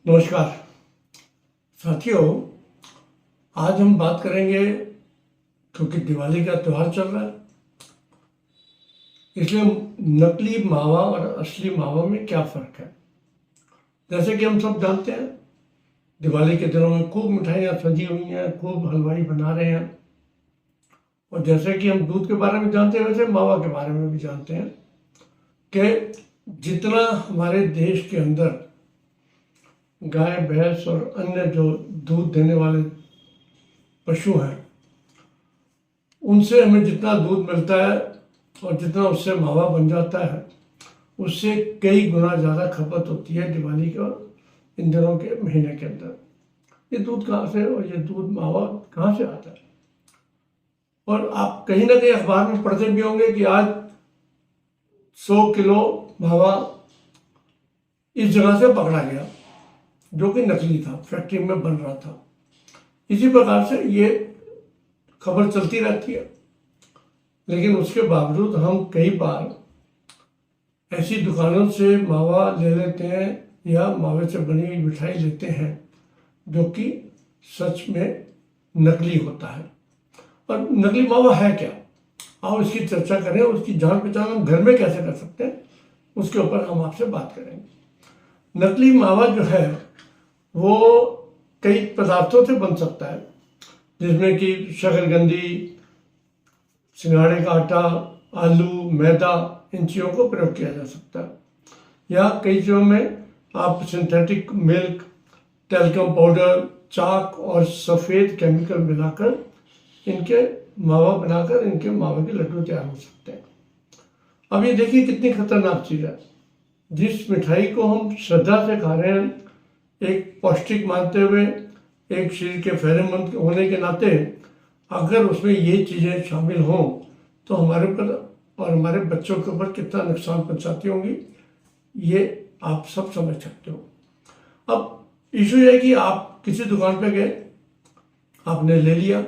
नमस्कार साथियों, आज हम बात करेंगे क्योंकि दिवाली का त्यौहार चल रहा है, इसलिए नकली मावा और असली मावा में क्या फ़र्क है। जैसे कि हम सब जानते हैं, दिवाली के दिनों में खूब मिठाइयाँ सजी हुई हैं, खूब हलवाई बना रहे हैं। और जैसे कि हम दूध के बारे में जानते हैं, वैसे मावा के बारे में भी जानते हैं कि जितना हमारे देश के अंदर गाय भैंस और अन्य जो दूध देने वाले पशु हैं, उनसे हमें जितना दूध मिलता है और जितना उससे मावा बन जाता है, उससे कई गुना ज़्यादा खपत होती है दिवाली के और इन दिनों के महीने के अंदर। ये दूध कहाँ से और ये दूध मावा कहाँ से आता है। और आप कहीं ना कहीं अखबार में पढ़ते भी होंगे कि आज 100 किलो मावा इस जगह से पकड़ा गया, जो कि नकली था, फैक्ट्री में बन रहा था। इसी प्रकार से ये खबर चलती रहती है, लेकिन उसके बावजूद हम कई बार ऐसी दुकानों से मावा ले लेते हैं या मावे से बनी हुई मिठाई लेते हैं जो कि सच में नकली होता है। और नकली मावा है क्या, आओ इसकी चर्चा करें। उसकी जान पहचान हम घर में कैसे कर सकते हैं, उसके ऊपर हम आपसे बात करेंगे। नकली मावा जो है वो कई पदार्थों से बन सकता है, जिसमें कि शकरकंदी, सिंघाड़े का आटा, आलू, मैदा, इन चीज़ों को प्रयोग किया जा सकता है। या कई चीज़ों में आप सिंथेटिक मिल्क, टेल्कम पाउडर, चाक और सफ़ेद केमिकल मिलाकर इनके मावा बनाकर इनके मावे के लड्डू तैयार हो सकते हैं। अब ये देखिए कितनी खतरनाक चीज़ है। जिस मिठाई को हम श्रद्धा से खा रहे हैं, एक पौष्टिक मानते हुए, एक शरीर के फायदेमंद होने के नाते, अगर उसमें ये चीज़ें शामिल हों तो हमारे ऊपर और हमारे बच्चों के ऊपर कितना नुकसान पहुंचाती होंगी, ये आप सब समझ सकते हो। अब इशू ये है कि आप किसी दुकान पे गए, आपने ले लिया,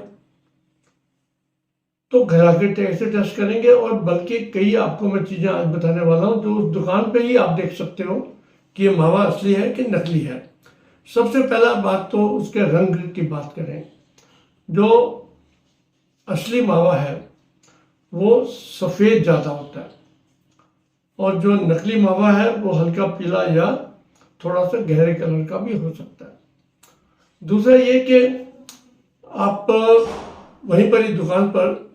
तो घर आके टेस्ट करेंगे। और बल्कि कई आपको मैं चीज़ें आज बताने वाला हूँ जो उस दुकान पे ही आप देख सकते हो कि ये मावा असली है कि नकली है। सबसे पहला बात तो उसके रंग की बात करें। जो असली मावा है वो सफ़ेद ज़्यादा होता है और जो नकली मावा है वो हल्का पीला या थोड़ा सा गहरे कलर का भी हो सकता है। दूसरा ये कि आप वहीं पर ही दुकान पर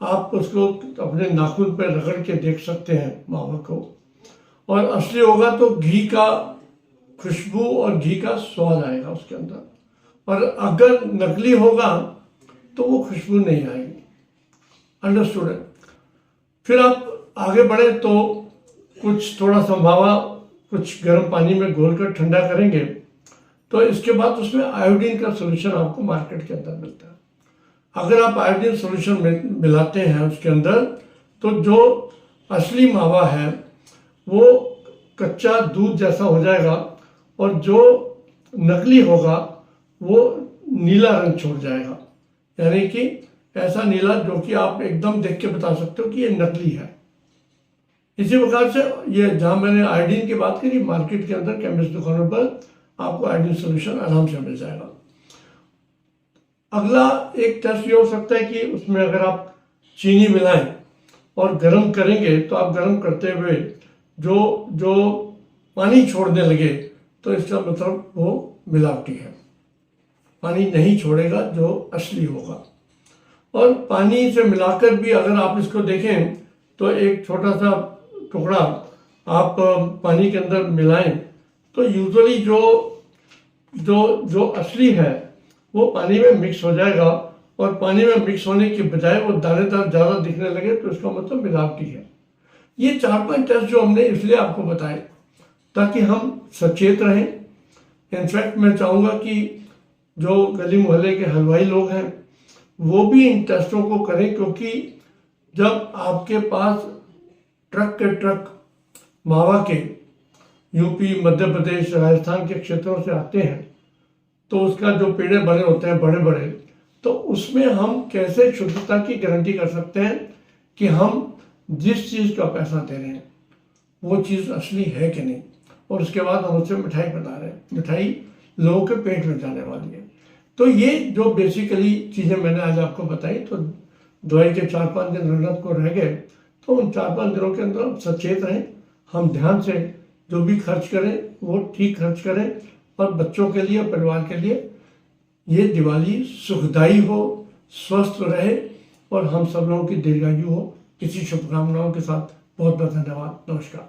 आप उसको अपने नाखून पर रगड़ के देख सकते हैं मावा को। और असली होगा तो घी का खुशबू और घी का स्वाद आएगा उसके अंदर। और अगर नकली होगा तो वो खुशबू नहीं आएगी। अंडरस्टूड है। फिर आप आगे बढ़े तो कुछ थोड़ा सा मावा कुछ गर्म पानी में घोलकर ठंडा करेंगे, तो इसके बाद उसमें आयोडीन का सोल्यूशन आपको मार्केट के अंदर मिलता है। अगर आप आयोडीन सोल्यूशन मिलाते हैं उसके अंदर, तो जो असली मावा है वो कच्चा दूध जैसा हो जाएगा और जो नकली होगा वो नीला रंग छोड़ जाएगा, यानी कि ऐसा नीला जो कि आप एकदम देख के बता सकते हो कि ये नकली है। इसी प्रकार से ये जहाँ मैंने आयोडीन की बात करी, मार्केट के अंदर केमिस्ट दुकानों पर आपको आयोडीन सोल्यूशन आराम से मिल जाएगा। अगला एक टेस्ट ये हो सकता है कि उसमें अगर आप चीनी मिलाएं और गर्म करेंगे, तो आप गर्म करते हुए जो पानी छोड़ने लगे तो इसका मतलब वो मिलावटी है। पानी नहीं छोड़ेगा जो असली होगा। और पानी से मिलाकर भी अगर आप इसको देखें तो एक छोटा सा टुकड़ा आप पानी के अंदर मिलाएं तो यूजुअली जो असली है वो पानी में मिक्स हो जाएगा। और पानी में मिक्स होने की बजाय वो दानेदार ज़्यादा दिखने लगे तो इसका मतलब मिलावटी है। ये 4-5 टेस्ट जो हमने इसलिए आपको बताए ताकि हम सचेत रहें। इनफैक्ट मैं चाहूँगा कि जो गली मोहल्ले के हलवाई लोग हैं वो भी इन टेस्टों को करें, क्योंकि जब आपके पास ट्रक के ट्रक मावा के यूपी, मध्य प्रदेश, राजस्थान के क्षेत्रों से आते हैं तो उसका जो पेड़े बने होते हैं बड़े बड़े, तो उसमें हम कैसे शुद्धता की गारंटी कर सकते हैं कि हम जिस चीज़ का पैसा दे रहे हैं वो चीज़ असली है कि नहीं। और उसके बाद हम उससे मिठाई बना रहे हैं। मिठाई लोगों के पेट में जाने वाली है। तो ये जो बेसिकली चीज़ें मैंने आज आपको बताई, तो दिवाली के 4-5 दिन रौनक को रह गए, तो उन 4-5 दिनों के अंदर हम सचेत रहें, हम ध्यान से जो भी खर्च करें वो ठीक खर्च करें, और बच्चों के लिए, परिवार के लिए ये दिवाली सुखदायी हो, स्वस्थ रहे और हम सब लोगों की दीर्घायु हो। इसी शुभकामनाओं के साथ बहुत बहुत धन्यवाद। नमस्कार।